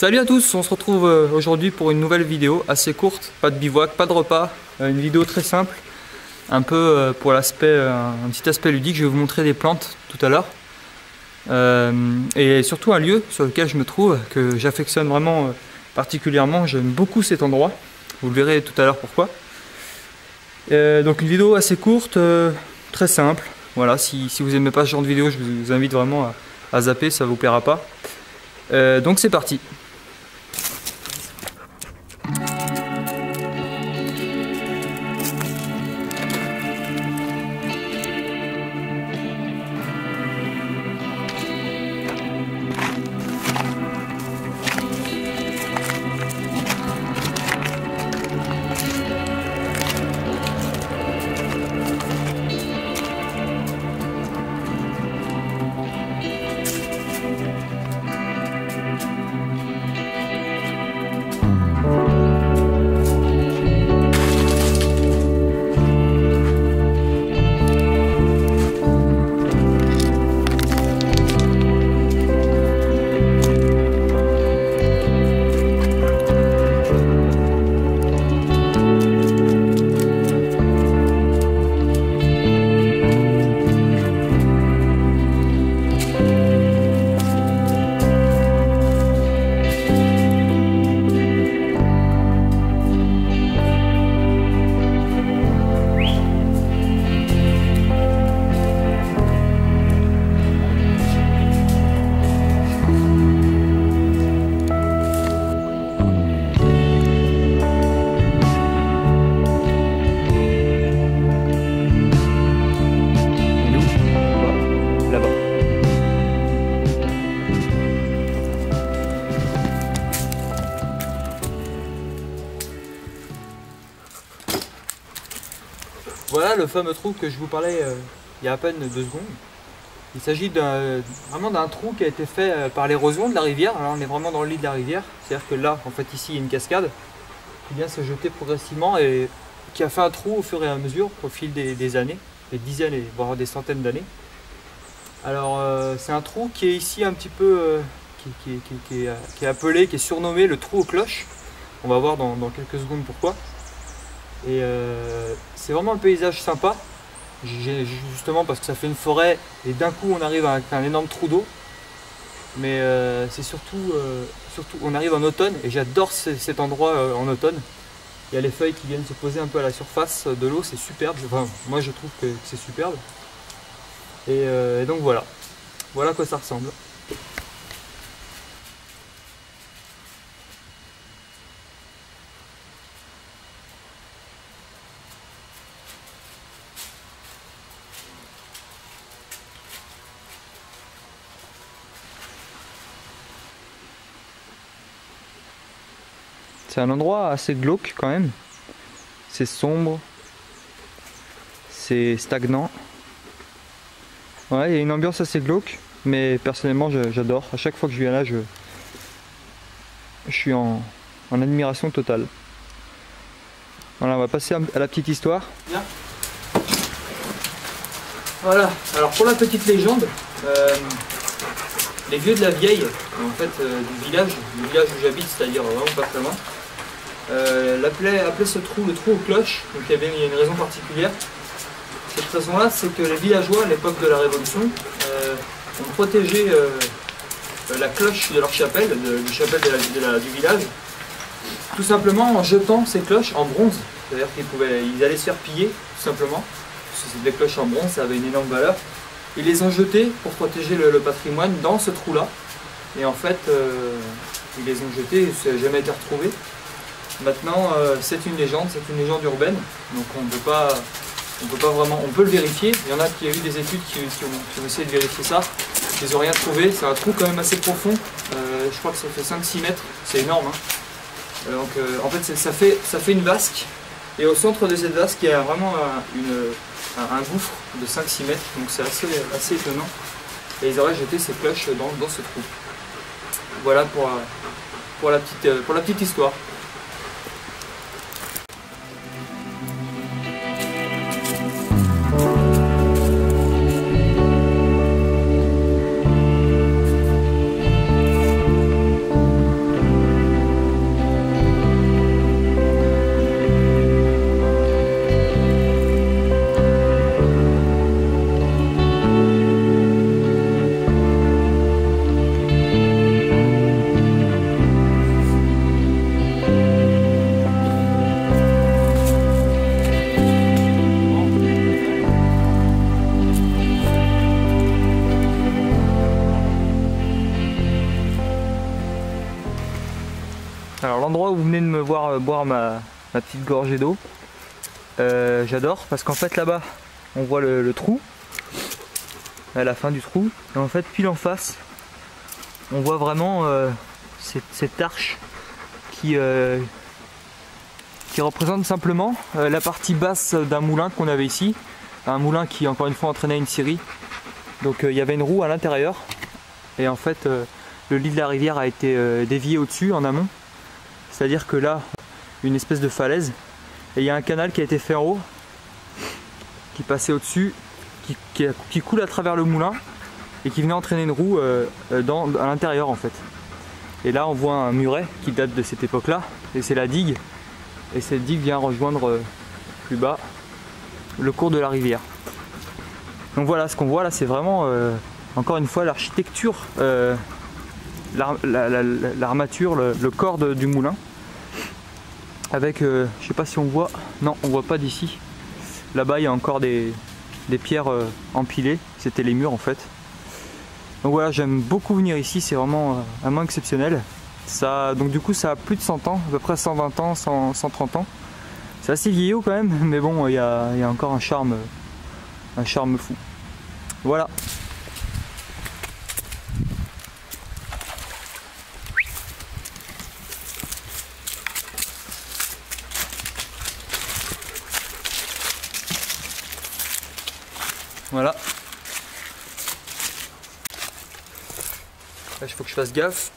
Salut à tous, on se retrouve aujourd'hui pour une nouvelle vidéo assez courte, pas de bivouac, pas de repas, une vidéo très simple, un peu pour l'aspect, un petit aspect ludique. Je vais vous montrer des plantes tout à l'heure et surtout un lieu sur lequel je me trouve que j'affectionne vraiment particulièrement. J'aime beaucoup cet endroit, vous le verrez tout à l'heure pourquoi. Donc une vidéo assez courte, très simple. Voilà, si vous n'aimez pas ce genre de vidéo, je vous invite vraiment à zapper, ça vous plaira pas. Donc c'est parti. Voilà le fameux trou que je vous parlais il y a à peine 2 secondes. Il s'agit vraiment d'un trou qui a été fait par l'érosion de la rivière. Alors on est vraiment dans le lit de la rivière. C'est-à-dire que là, en fait, ici, il y a une cascade qui vient se jeter progressivement et qui a fait un trou au fur et à mesure au fil des années, des dizaines et voire des centaines d'années. Alors c'est un trou qui est ici un petit peu, qui est appelé, qui est surnommé le trou aux cloches. On va voir dans quelques secondes pourquoi. Et c'est vraiment un paysage sympa, justement parce que ça fait une forêt et d'un coup on arrive avec un énorme trou d'eau. Mais c'est surtout on arrive en automne et j'adore cet endroit en automne. Il y a les feuilles qui viennent se poser un peu à la surface de l'eau, c'est superbe. Enfin, moi je trouve que c'est superbe. Et donc voilà à quoi ça ressemble. C'est un endroit assez glauque quand même. C'est sombre. C'est stagnant. Ouais, il y a une ambiance assez glauque. Mais personnellement j'adore. À chaque fois que je viens là, je suis en admiration totale. Voilà, on va passer à la petite histoire. Bien. Voilà, alors pour la petite légende, les vieux de la vieille, en fait, du village où j'habite, c'est-à-dire vraiment pas très loin, appelait ce trou le trou aux cloches. Donc il y a une raison particulière. Cette raison-là, c'est que les villageois, à l'époque de la Révolution, ont protégé la cloche de leur chapelle, du chapelle du village, tout simplement en jetant ces cloches en bronze. C'est-à-dire qu'ils allaient se faire piller, tout simplement. Parce que c'est des cloches en bronze, ça avait une énorme valeur. Ils les ont jetées pour protéger le patrimoine dans ce trou-là. Et en fait, ils les ont jetés, ça n'a jamais été retrouvé. Maintenant, c'est une légende urbaine. Donc on peut pas vraiment, on peut le vérifier. Il y en a qui ont eu des études qui ont essayé de vérifier ça. Ils n'ont rien trouvé. C'est un trou quand même assez profond. Je crois que ça fait 5-6 mètres. C'est énorme. Hein. Donc en fait, ça fait une vasque. Et au centre de cette vasque, il y a vraiment un gouffre de 5-6 mètres. Donc c'est assez étonnant. Et ils auraient jeté ces cloches dans ce trou. Voilà pour la petite histoire. Alors l'endroit où vous venez de me voir boire ma petite gorgée d'eau, j'adore parce qu'en fait là-bas on voit le trou, à la fin du trou, et en fait pile en face on voit vraiment cette arche qui représente simplement la partie basse d'un moulin qu'on avait ici, un moulin qui encore une fois entraînait une scierie. Donc il y avait une roue à l'intérieur et en fait le lit de la rivière a été dévié au-dessus en amont. C'est-à-dire que là, une espèce de falaise, et il y a un canal qui a été fait en haut, qui passait au-dessus, qui coule à travers le moulin, et qui venait entraîner une roue à l'intérieur en fait. Et là on voit un muret qui date de cette époque-là, et c'est la digue, et cette digue vient rejoindre plus bas le cours de la rivière. Donc voilà, ce qu'on voit là c'est vraiment, encore une fois, l'architecture, l'armature, le corps du moulin. Avec, je sais pas si on voit, non on voit pas d'ici. Là-bas il y a encore des pierres empilées, c'était les murs en fait. Donc voilà, j'aime beaucoup venir ici, c'est vraiment exceptionnel. Donc du coup ça a plus de 100 ans, à peu près 120 ans, 130 ans. C'est assez vieillot quand même, mais bon il y a encore un charme fou. Voilà. Voilà. Là, il faut que je fasse gaffe.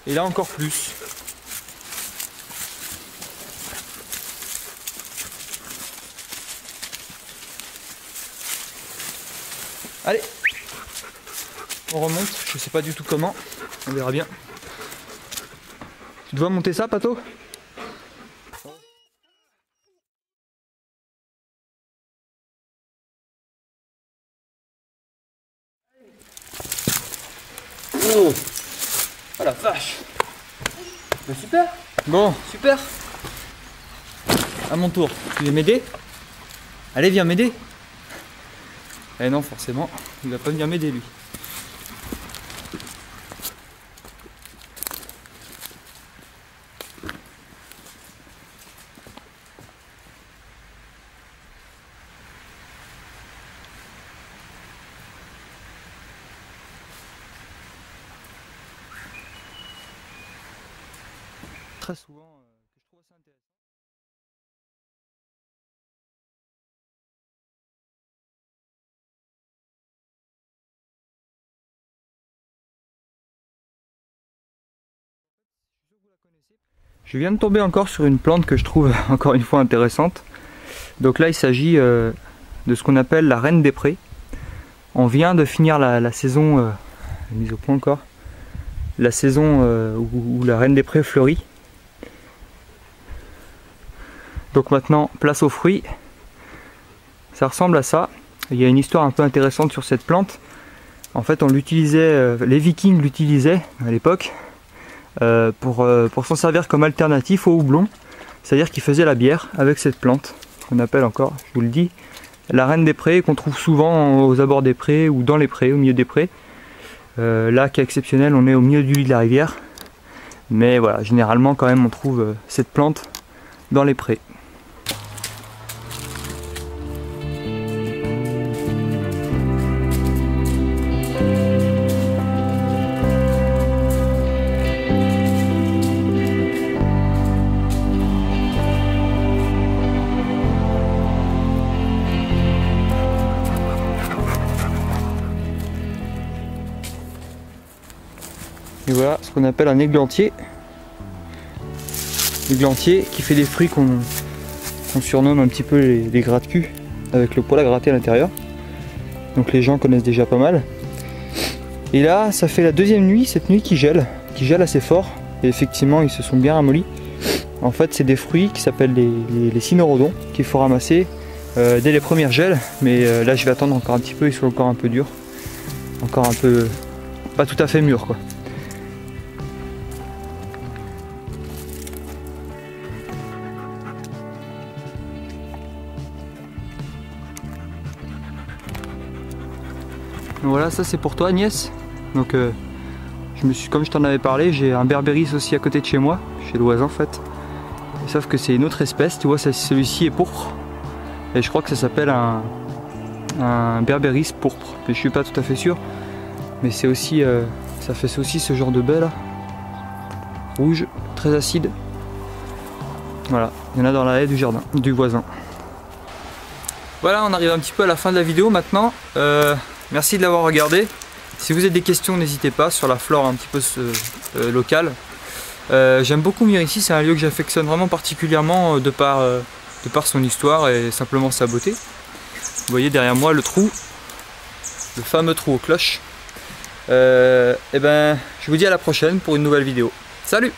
Et là encore plus. Allez, on remonte. Je sais pas du tout comment. On verra bien. Tu dois monter ça, Pato ? Oh, oh la vache. Bah, super. Bon, super. À mon tour. Tu veux m'aider? Allez, viens m'aider. Eh non, forcément, il va pas venir m'aider lui. Très souvent que je trouve assez intéressant. Je viens de tomber encore sur une plante que je trouve encore une fois intéressante. Donc là il s'agit de ce qu'on appelle la reine des prés. On vient de finir la saison, mise au point encore, la saison où la reine des prés fleurit. Donc maintenant place aux fruits. Ça ressemble à ça. Il y a une histoire un peu intéressante sur cette plante. En fait on l'utilisait, les Vikings l'utilisaient à l'époque. Pour s'en servir comme alternatif au houblon, c'est-à-dire qu'ils faisaient la bière avec cette plante qu'on appelle encore, je vous le dis, la reine des prés, qu'on trouve souvent aux abords des prés ou dans les prés, au milieu des prés. Là, cas exceptionnel, on est au milieu du lit de la rivière, mais voilà, généralement quand même on trouve cette plante dans les prés. Et voilà ce qu'on appelle un églantier. L'églantier qui fait des fruits qu'on surnomme un petit peu les gratte-culs, avec le poil à gratter à l'intérieur. Donc les gens connaissent déjà pas mal. Et là ça fait la deuxième nuit, cette nuit qui gèle assez fort. Et effectivement ils se sont bien ramollis. En fait c'est des fruits qui s'appellent les cynorrhodons qu'il faut ramasser dès les premières gels. Mais là je vais attendre encore un petit peu, ils sont encore un peu durs. Encore un peu, pas tout à fait mûrs quoi. Voilà, ça c'est pour toi Agnès. Donc comme je t'en avais parlé, j'ai un berberis aussi à côté de chez moi, chez le voisin en fait. Et sauf que c'est une autre espèce, tu vois, celui-ci est pourpre. Et je crois que ça s'appelle un berberis pourpre, mais je suis pas tout à fait sûr. Mais c'est aussi, ça fait aussi ce genre de baie là, rouge, très acide. Voilà, il y en a dans la haie du jardin, du voisin. Voilà, on arrive un petit peu à la fin de la vidéo maintenant. Merci de l'avoir regardé. Si vous avez des questions, n'hésitez pas sur la flore un petit peu locale. J'aime beaucoup venir ici, c'est un lieu que j'affectionne vraiment particulièrement de par son histoire et simplement sa beauté. Vous voyez derrière moi le trou, le fameux trou aux cloches. Et ben, je vous dis à la prochaine pour une nouvelle vidéo. Salut!